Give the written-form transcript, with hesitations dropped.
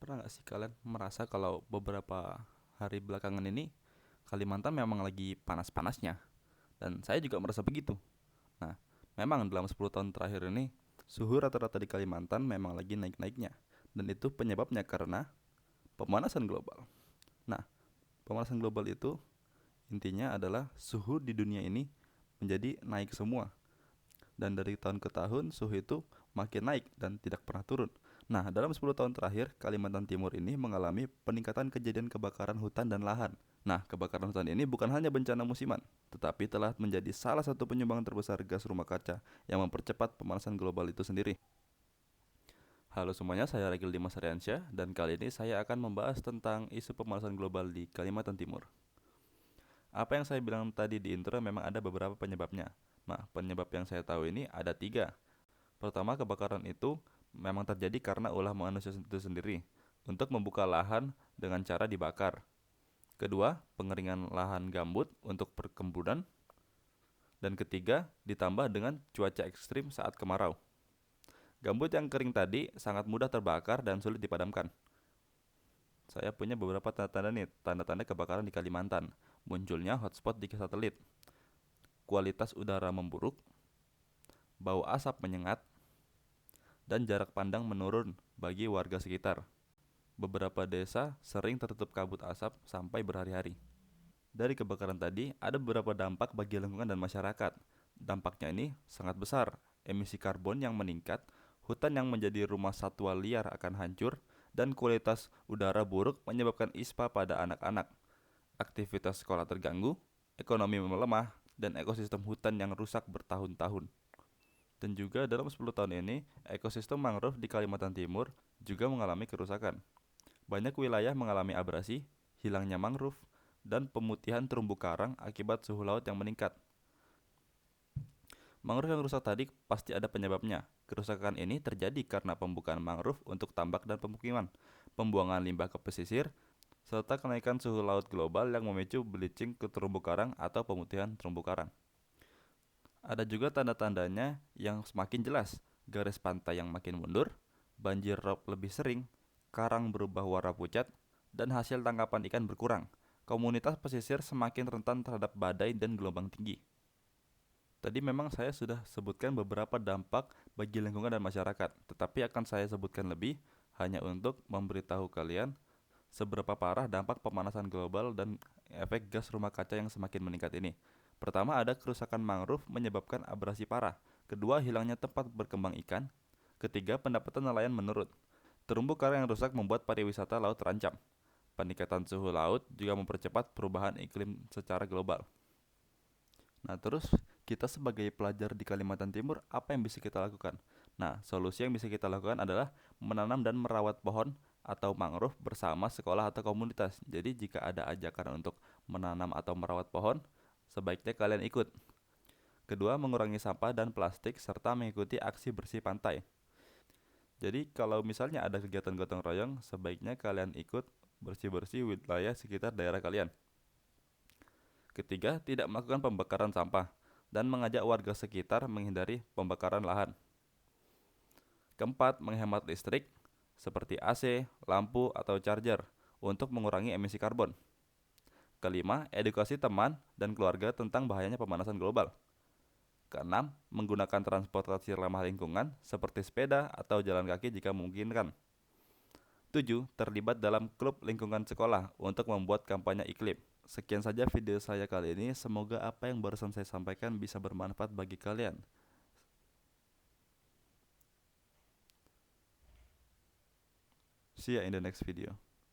Pernah nggak sih kalian merasa kalau beberapa hari belakangan ini Kalimantan memang lagi panas-panasnya? Dan saya juga merasa begitu. Nah, memang dalam 10 tahun terakhir ini suhu rata-rata di Kalimantan memang lagi naik-naiknya. Dan itu penyebabnya karena pemanasan global. Nah, pemanasan global itu intinya adalah suhu di dunia ini menjadi naik semua. Dan dari tahun ke tahun suhu itu makin naik dan tidak pernah turun. Nah, dalam 10 tahun terakhir, Kalimantan Timur ini mengalami peningkatan kejadian kebakaran hutan dan lahan. Nah, kebakaran hutan ini bukan hanya bencana musiman, tetapi telah menjadi salah satu penyumbang terbesar gas rumah kaca yang mempercepat pemanasan global itu sendiri. Halo semuanya, saya Regil Dimas Aryansyah dan kali ini saya akan membahas tentang isu pemanasan global di Kalimantan Timur. Apa yang saya bilang tadi di intro memang ada beberapa penyebabnya. Nah, penyebab yang saya tahu ini ada tiga. Pertama, kebakaran itu memang terjadi karena ulah manusia itu sendiri untuk membuka lahan dengan cara dibakar. Kedua, pengeringan lahan gambut untuk perkebunan. Dan ketiga, ditambah dengan cuaca ekstrim saat kemarau. Gambut yang kering tadi sangat mudah terbakar dan sulit dipadamkan. Saya punya beberapa tanda-tanda nih, tanda-tanda kebakaran di Kalimantan. Munculnya hotspot di satelit, kualitas udara memburuk, bau asap menyengat, dan jarak pandang menurun bagi warga sekitar. Beberapa desa sering tertutup kabut asap sampai berhari-hari. Dari kebakaran tadi, ada beberapa dampak bagi lingkungan dan masyarakat. Dampaknya ini sangat besar. Emisi karbon yang meningkat, hutan yang menjadi rumah satwa liar akan hancur, dan kualitas udara buruk menyebabkan ispa pada anak-anak. Aktivitas sekolah terganggu, ekonomi melemah, dan ekosistem hutan yang rusak bertahun-tahun. Dan juga dalam 10 tahun ini, ekosistem mangrove di Kalimantan Timur juga mengalami kerusakan. Banyak wilayah mengalami abrasi, hilangnya mangrove, dan pemutihan terumbu karang akibat suhu laut yang meningkat. Mangrove yang rusak tadi pasti ada penyebabnya. Kerusakan ini terjadi karena pembukaan mangrove untuk tambak dan pemukiman, pembuangan limbah ke pesisir, serta kenaikan suhu laut global yang memicu bleaching ke terumbu karang atau pemutihan terumbu karang. Ada juga tanda-tandanya yang semakin jelas, garis pantai yang makin mundur, banjir rob lebih sering, karang berubah warna pucat, dan hasil tangkapan ikan berkurang. Komunitas pesisir semakin rentan terhadap badai dan gelombang tinggi. Tadi memang saya sudah sebutkan beberapa dampak bagi lingkungan dan masyarakat, tetapi akan saya sebutkan lebih hanya untuk memberitahu kalian seberapa parah dampak pemanasan global dan efek gas rumah kaca yang semakin meningkat ini. Pertama, ada kerusakan mangrove menyebabkan abrasi parah. Kedua, hilangnya tempat berkembang ikan. Ketiga, pendapatan nelayan menurun. Terumbu karang yang rusak membuat pariwisata laut terancam. Peningkatan suhu laut juga mempercepat perubahan iklim secara global. Nah, terus kita sebagai pelajar di Kalimantan Timur, apa yang bisa kita lakukan? Nah, solusi yang bisa kita lakukan adalah menanam dan merawat pohon atau mangrove bersama sekolah atau komunitas. Jadi, jika ada ajakan untuk menanam atau merawat pohon, sebaiknya kalian ikut. Kedua, mengurangi sampah dan plastik serta mengikuti aksi bersih pantai. Jadi, kalau misalnya ada kegiatan gotong royong, sebaiknya kalian ikut bersih-bersih wilayah sekitar daerah kalian. Ketiga, tidak melakukan pembakaran sampah dan mengajak warga sekitar menghindari pembakaran lahan. Keempat, menghemat listrik seperti AC, lampu, atau charger untuk mengurangi emisi karbon. Kelima, edukasi teman dan keluarga tentang bahayanya pemanasan global. Keenam, menggunakan transportasi ramah lingkungan seperti sepeda atau jalan kaki jika memungkinkan. Tujuh, terlibat dalam klub lingkungan sekolah untuk membuat kampanye iklim. Sekian saja video saya kali ini. Semoga apa yang barusan saya sampaikan bisa bermanfaat bagi kalian. See ya in the next video.